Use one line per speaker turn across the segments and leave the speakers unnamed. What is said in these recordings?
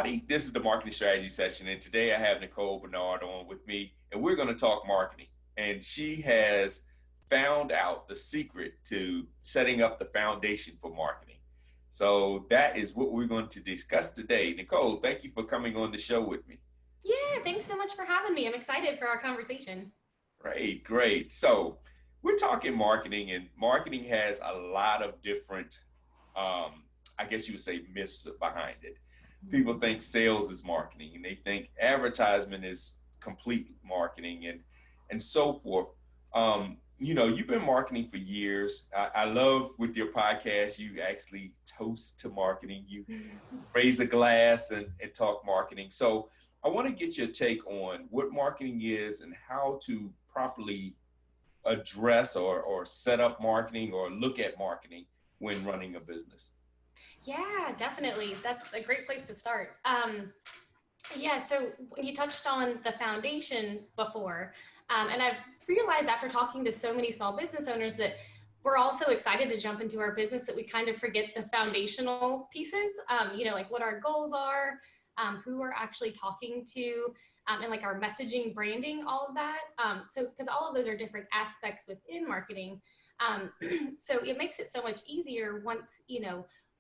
everybody. This is the marketing strategy session, and today I have Nicole Bernard on with me, and we're going to talk marketing. And she has found out the secret to setting up the foundation for marketing. So that is what we're going to discuss today. Nicole, thank you for coming on the show with me.
Yeah, thanks so much for having me. I'm excited for our conversation.
Great, great. So we're talking marketing, and marketing has a lot of different, I guess you would say, myths behind it. People think sales is marketing, and they think advertisement is complete marketing, and so forth. You've been marketing for years. I love with your podcast, you actually toast to marketing. You raise a glass and talk marketing. So I want to get your take on what marketing is and how to properly address or set up marketing or look at marketing when running a business.
Yeah, definitely. That's a great place to start. Yeah, so you touched on the foundation before, and I've realized after talking to so many small business owners that we're also excited to jump into our business that we kind of forget the foundational pieces, like what our goals are, who we're actually talking to, and like our messaging, branding, all of that. So, because all of those are different aspects within marketing. So it makes it so much easier once,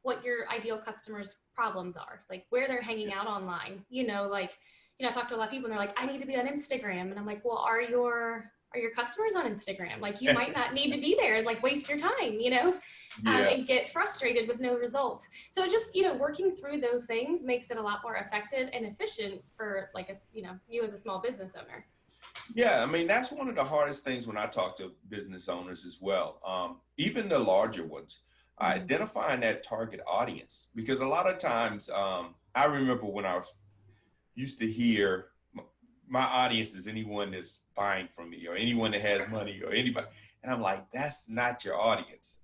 what your ideal customers' problems are, like where they're hanging out online. I talk to a lot of people and they're like, I need to be on Instagram. And I'm like, well, are your customers on Instagram? Like you might not need to be there and like waste your time,
Yeah.
and get frustrated with no results. So just, working through those things makes it a lot more effective and efficient for like, you as a small business owner.
Yeah, I mean, that's one of the hardest things when I talk to business owners as well. Even the larger ones,
Mm-hmm.
identifying that target audience. Because a lot of times, I remember when I was used to hear my audience is anyone that's buying from me or anyone that has money or anybody. And I'm like, that's not your audience.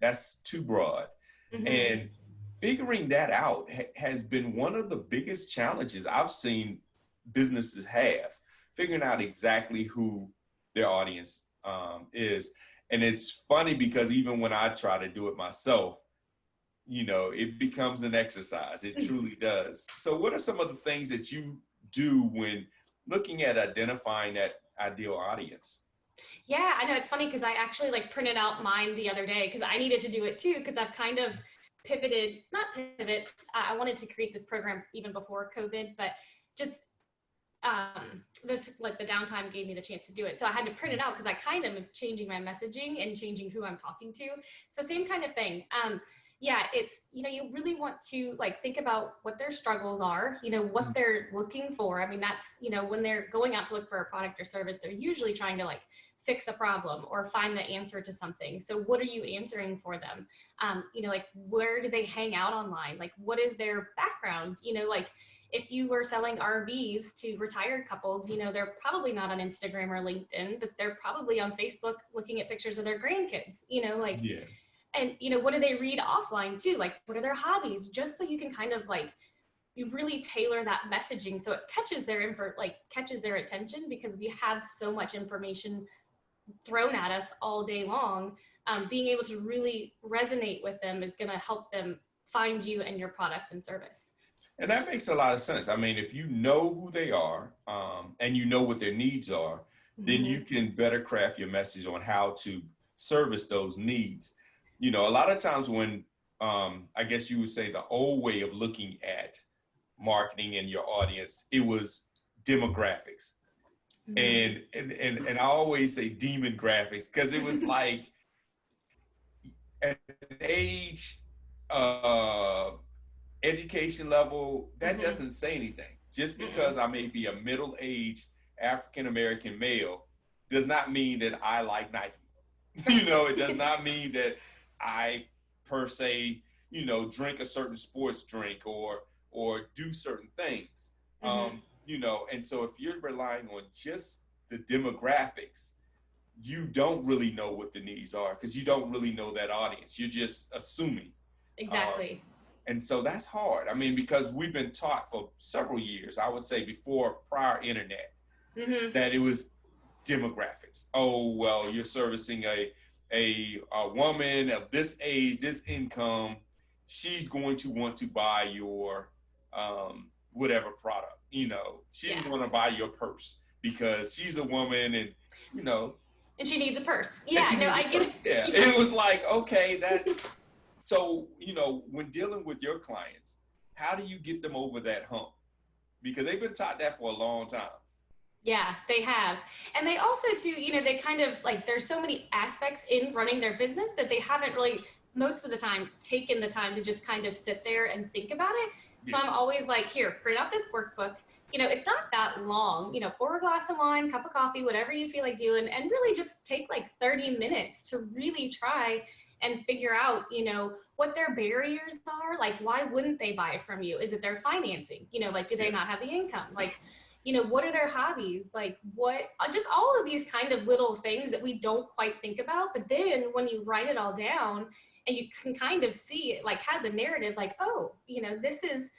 That's too broad.
Mm-hmm.
And figuring that out has been one of the biggest challenges I've seen businesses have, figuring out exactly who their audience is. And it's funny because even when I try to do it myself, it becomes an exercise. It truly does. So, what are some of the things that you do when looking at identifying that ideal audience?
Yeah, I know it's funny because I actually like printed out mine the other day because I needed to do it too because I've kind of pivoted, not pivot. I wanted to create this program even before COVID, but just this like the downtime gave me the chance to do it. So I had to print it out because I kind of am changing my messaging and changing who I'm talking to. So same kind of thing. Yeah, it's, you really want to like think about what their struggles are, what they're looking for. I mean, that's, when they're going out to look for a product or service, they're usually trying to like fix a problem or find the answer to something. So what are you answering for them? Like where do they hang out online? Like what is their background? Like if you were selling RVs to retired couples, they're probably not on Instagram or LinkedIn, but they're probably on Facebook looking at pictures of their grandkids, like,
Yeah.
and, what do they read offline too? Like, what are their hobbies? Just so you can kind of like, you really tailor that messaging so it catches their attention because we have so much information thrown at us all day long. Being able to really resonate with them is going to help them find you and your product and service.
And that makes a lot of sense. I mean, if you know who they are and you know what their needs are, then you
Mm-hmm.
can better craft your message on how to service those needs. A lot of times when I guess you would say the old way of looking at marketing and your audience, it was demographics.
Mm-hmm.
And I always say demon graphics because it was like at an age, uh, education level, that
Mm-hmm.
doesn't say anything. Just because
Mm-mm.
I may be a middle-aged African American male does not mean that I like Nike. It does not mean that I per se, drink a certain sports drink or do certain things.
Mm-hmm.
And so if you're relying on just the demographics, you don't really know what the needs are because you don't really know that audience. You're just assuming. Um,
Exactly.
and so that's hard. I mean, because we've been taught for several years, I would say before prior internet,
Mm-hmm.
that it was demographics. Oh, well, you're servicing a woman of this age, this income. She's going to want to buy your whatever product. She didn't want to buy your purse because she's a woman, and
and she needs a purse.
and
Yeah,
she
no,
needs a
I get
purse.
it.
Yeah,
Yeah.
it was like, okay, that's so. When dealing with your clients, how do you get them over that hump? Because they've been taught that for a long time.
Yeah, they have. And they also too, they kind of like there's so many aspects in running their business that they haven't really most of the time taken the time to just kind of sit there and think about it. So
Yeah,
I'm always like, here, print out this workbook. It's not that long. Pour a glass of wine, cup of coffee, whatever you feel like doing, and really just take like 30 minutes to really try and figure out, what their barriers are. Like, why wouldn't they buy from you? Is it their financing? Like, do they
yeah,
not have the income? Like, what are their hobbies? Like what, just all of these kind of little things that we don't quite think about. But then when you write it all down and you can kind of see it like has a narrative, like, oh, this is,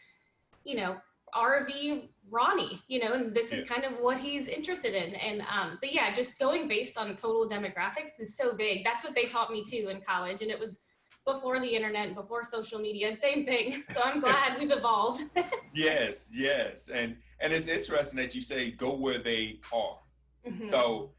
you know, RV Ronnie, and this
yeah.
is kind of what he's interested in. And, but yeah, just going based on total demographics is so big. That's what they taught me too in college. And it was before the internet, before social media, same thing. So I'm glad we've evolved.
Yes, yes. And it's interesting that you say go where they are.
Mhm.
So,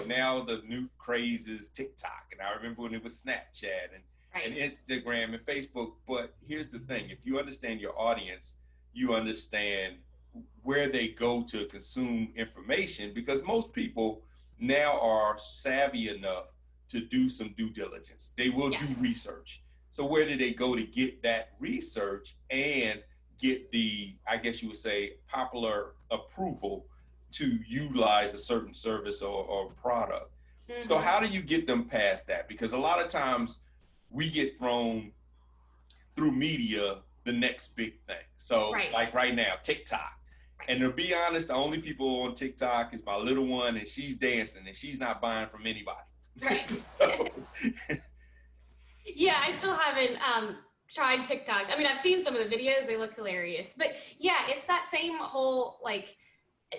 now the new craze is TikTok. And I remember when it was Snapchat and
Right.
Instagram and Facebook. But here's the thing, if you understand your audience, you understand where they go to consume information, because most people now are savvy enough to do some due diligence. They will
Yeah.
do research. So where do they go to get that research and get the, I guess you would say, popular approval to utilize a certain service or product? So
Hmm.
how do you get them past that? Because a lot of times we get thrown through media the next big thing. So
Right.
like right now, TikTok.
Right.
And to be honest, the only people on TikTok is my little one, and she's dancing and she's not buying from anybody.
Right.
So,
Yeah, I still haven't tried TikTok. I mean, I've seen some of the videos, they look hilarious. But yeah, it's that same whole like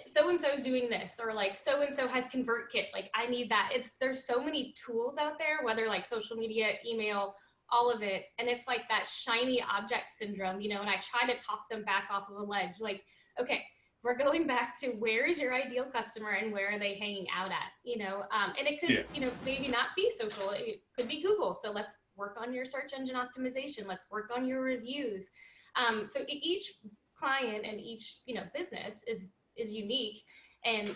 so and so's doing this, or like so and so has ConvertKit. Like I need that. There's so many tools out there, whether like social media, email, all of it. And it's like that shiny object syndrome, and I try to talk them back off of a ledge. Like, okay, we're going back to where is your ideal customer and where are they hanging out at, and it could,
yeah,
maybe not be social. It could be Google. So let's work on your search engine optimization. Let's work on your reviews. So each client and each, business is unique, and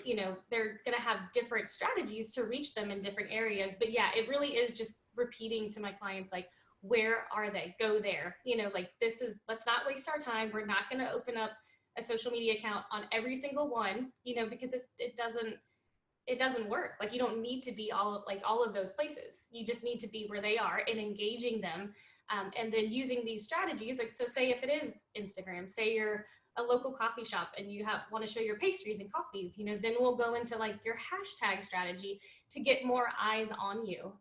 they're going to have different strategies to reach them in different areas. But yeah, it really is just repeating to my clients, like, where are they? Go there. Like, let's not waste our time. We're not going to open up a social media account on every single one, because it doesn't work. Like, you don't need to be all of those places. You just need to be where they are and engaging them. And then using these strategies, like, so say if it is Instagram, say you're a local coffee shop and you want to show your pastries and coffees, then we'll go into like your hashtag strategy to get more eyes on you.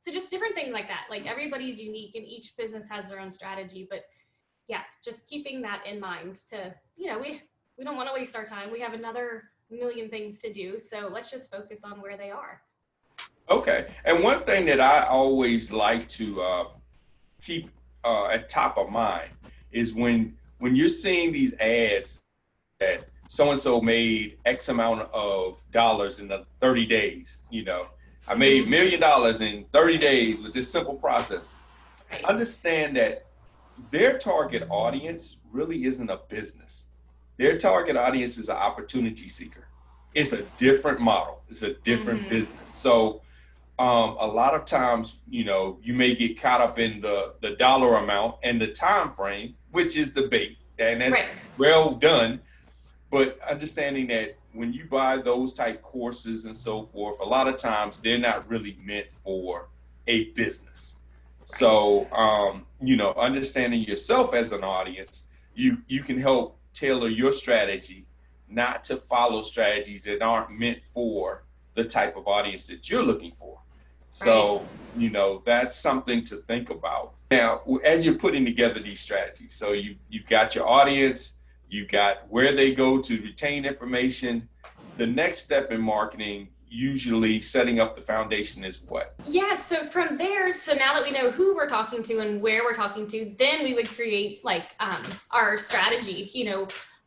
So just different things like that. Like, everybody's unique and each business has their own strategy, but yeah, just keeping that in mind to, we don't want to waste our time. We have another million things to do. So let's just focus on where they are.
okay. And one thing that I always like to keep at top of mind is when you're seeing these ads that so and so made X amount of dollars in the 30 days. I made $1 million in 30 days with this simple process.
Right.
Understand that their target audience really isn't a business. Their target audience is an opportunity seeker. It's a different model. It's a different
Mm-hmm.
business. So a lot of times, you may get caught up in the dollar amount and the time frame, which is the bait, and that's
Right.
well done. But understanding that when you buy those type courses and so forth, a lot of times they're not really meant for a business.
Right.
So, understanding yourself as an audience, you can help tailor your strategy, not to follow strategies that aren't meant for the type of audience that you're looking for.
Right.
So, that's something to think about. Now, as you're putting together these strategies, so you've got your audience, you got where they go to retain information. The next step in marketing usually setting up the foundation is what?
Yeah, so from there, so now that we know who we're talking to and where we're talking to, then we would create like our strategy.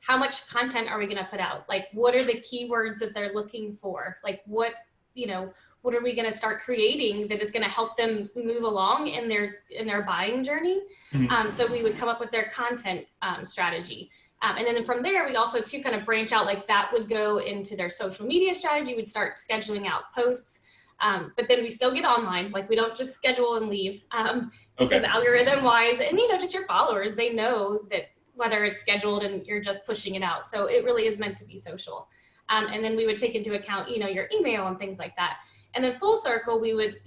How much content are we going to put out? Like, what are the keywords that they're looking for? Like, what are we going to start creating that is going to help them move along in their buying journey?
Mm-hmm.
So we would come up with their content strategy. And then from there, we also too kind of branch out, like that would go into their social media strategy. We'd start scheduling out posts. But then we still get online. Like we don't just schedule and leave because algorithm wise and, just your followers, they know that whether it's scheduled and you're just pushing it out. So it really is meant to be social. And then we would take into account, your email and things like that. And then full circle, we would,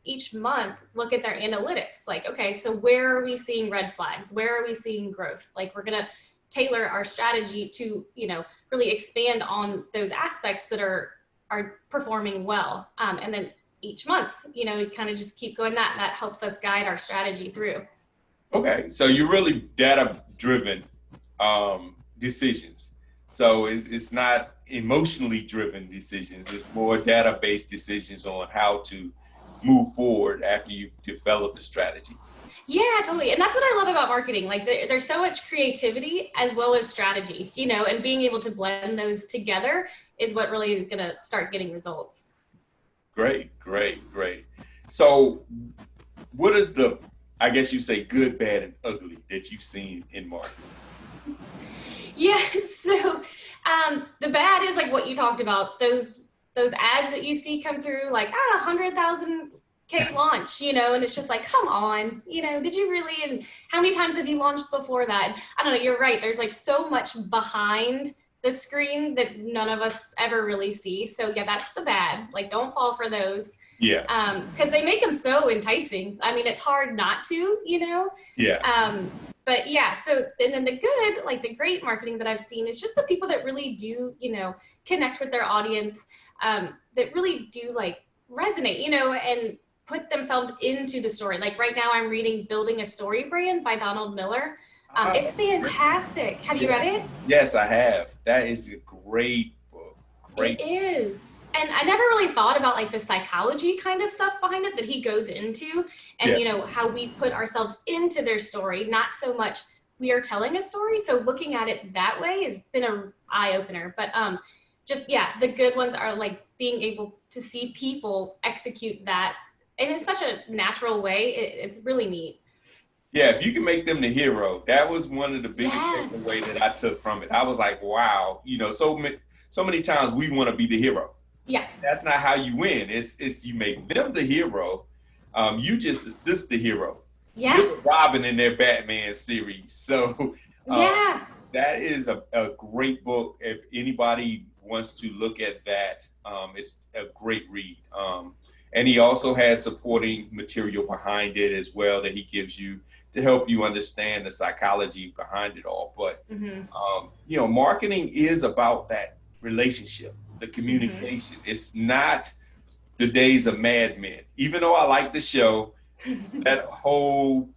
each month look at their analytics. Like, okay, so where are we seeing red flags? Where are we seeing growth? Like we're going to tailor our strategy to, really expand on those aspects that are performing well. And then each month, we kind of just keep going that helps us guide our strategy through.
Okay. So you're really data driven decisions. So it's not emotionally driven decisions. It's more data-based decisions on how to move forward after you develop the strategy.
Yeah, totally. And that's what I love about marketing. Like there's so much creativity as well as strategy, and being able to blend those together is what really is going to start getting results.
Great. So what is the, I guess you say good, bad, and ugly that you've seen in marketing?
Yeah. So the bad is like what you talked about, those ads that you see come through like 100,000 K launch, and it's just like, come on, did you really? And how many times have you launched before that? I don't know. You're right. There's like so much behind the screen that none of us ever really see. So yeah, that's the bad. Like, don't fall for those.
Yeah.
Because they make them so enticing. I mean, it's hard not to,
Yeah.
But yeah, so and then the good, like the great marketing that I've seen is just the people that really do, connect with their audience, that really do like resonate, and put themselves into the story. Like right now I'm reading Building a Story Brand by Donald Miller. It's fantastic. Have you read it?
Yes, I have. That is a great book. Great.
It is. And I never really thought about like the psychology kind of stuff behind it that he goes into and, how we put ourselves into their story, not so much we are telling a story. So looking at it that way has been an eye opener, but the good ones are like being able to see people execute that. And in such a natural way, it's really neat.
Yeah, if you can make them the hero, that was one of the biggest takeaway that I took from it. I was like, wow, so many times we want to be the hero.
Yeah.
That's not how you win. It's you make them the hero. You just assist the hero.
Yeah.
You're Robin in their Batman series. So that is a great book. If anybody wants to look at that, it's a great read. And he also has supporting material behind it as well that he gives you to help you understand the psychology behind it all. But, marketing is about that relationship, the communication. It's not the days of Mad Men. Even though I like the show, that whole,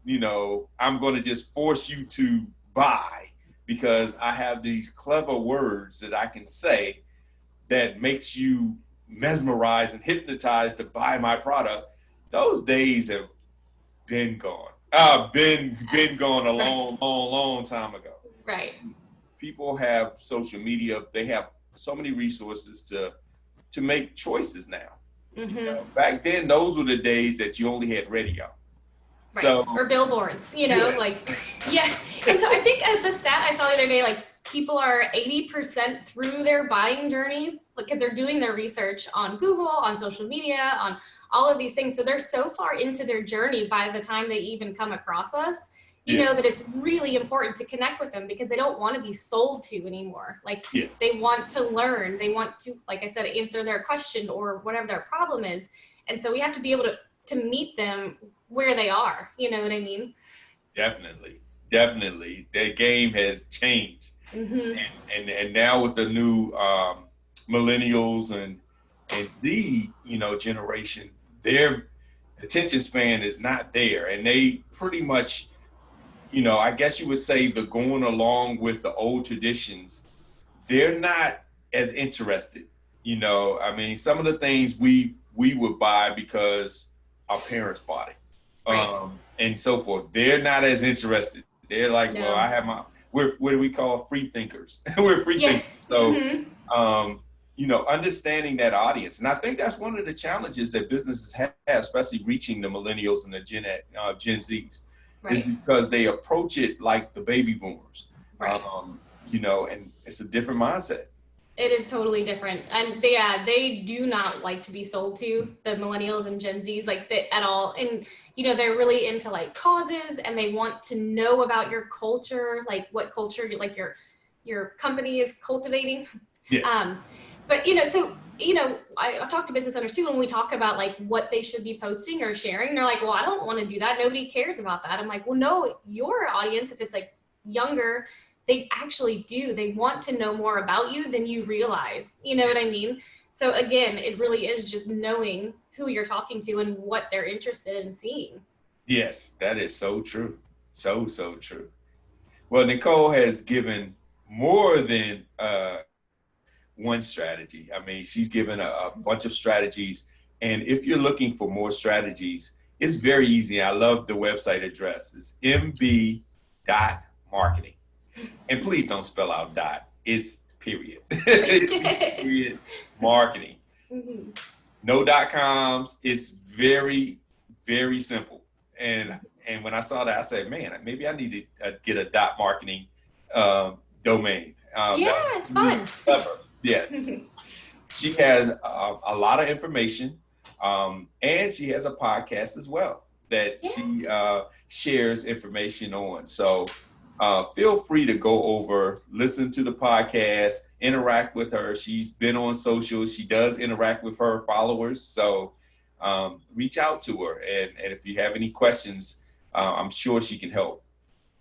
I'm going to just force you to buy because I have these clever words that I can say that makes you mesmerized and hypnotized to buy my product. Those days have been gone. Been gone a long time ago.
Right.
People have social media. They have so many resources to make choices now. Back then, those were the days that you only had radio.
Right. So, or billboards, And so I think the stat I saw the other day, like people are 80% through their buying journey because they're doing their research on Google, on social media, on all of these things. So they're so far into their journey by the time they even come across us, you know, that it's really important to connect with them because they don't want to be sold to anymore. Like they want to learn, they want to, like I said, answer their question or whatever their problem is. And so we have to be able to meet them where they are. You know what I mean?
Definitely. The game has changed. And now with the new millennials and the generation, their attention span is not there, and they pretty much, I guess you would say, the going along with the old traditions. They're not as interested You know, I mean, some of the things we would buy because our parents bought it,
Right.
and so forth. They're not as interested. They're like, well,
No.
I have my. We're what do we call free thinkers? We're free
Yeah.
thinkers. So,
Mm-hmm.
um, you know, understanding that audience, and I think that's one of the challenges that businesses have, especially reaching the millennials and the Gen Zs, is
Right.
because they approach it like the baby boomers.
Right.
You know, and it's a different mindset.
It is totally different, and they do not like to be sold to, the millennials and Gen Zs, like that at all. And they're really into like causes, and they want to know about your culture, like what culture like your company is cultivating.
Yes.
But so I talk to business owners too when we talk about like what they should be posting or sharing. They're like, well, I don't want to do that. Nobody cares about that. I'm like, well, no, your audience, if it's like younger, they actually do. They want to know more about you than you realize. You know what I mean? So again, it really is just knowing who you're talking to and what they're interested in seeing.
Yes, that is so true. So, so true. Well, Nicole has given more than one strategy. I mean, she's given a bunch of strategies. And if you're looking for more strategies, it's very easy. I love the website address. It's mb.marketing. And please don't spell out dot. It's period. Period marketing.
Mm-hmm.
No .coms. It's very, very simple. And when I saw that, I said, man, maybe I need to get a .marketing domain.
Yeah, it's fun.
Clever. Yes. She has a lot of information, and she has a podcast as well that she shares information on. So feel free to go over, listen to the podcast, interact with her. She's been on social. She does interact with her followers. So reach out to her. And if you have any questions, I'm sure she can help.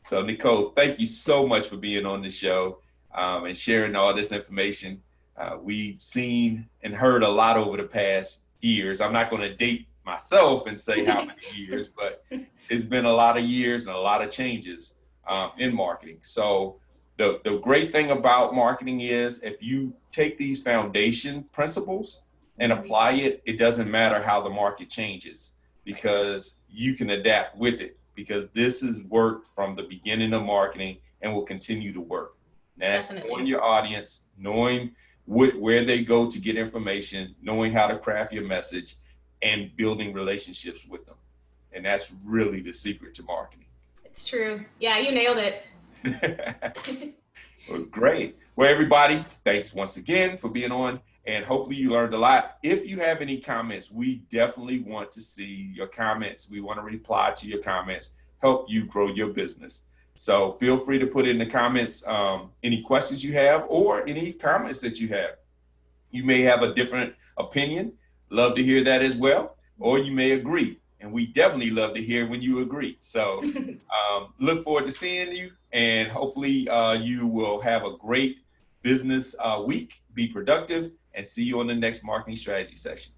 So Nicole, thank you so much for being on the show and sharing all this information. We've seen and heard a lot over the past years. I'm not going to date myself and say how many years, but it's been a lot of years and a lot of changes in marketing. So the great thing about marketing is if you take these foundation principles and apply it, it doesn't matter how the market changes because you can adapt with it because this has worked from the beginning of marketing and will continue to work. And that's knowing your audience, knowing where they go to get information, knowing how to craft your message, and building relationships with them. And that's really the secret to marketing.
It's true. Yeah, you nailed it.
Well, great. Well, everybody, thanks once again for being on. And hopefully you learned a lot. If you have any comments, we definitely want to see your comments. We want to reply to your comments, help you grow your business. So feel free to put in the comments any questions you have or any comments that you have. You may have a different opinion. Love to hear that as well. Or you may agree. And we definitely love to hear when you agree. So look forward to seeing you. And hopefully you will have a great business week. Be productive and see you on the next marketing strategy session.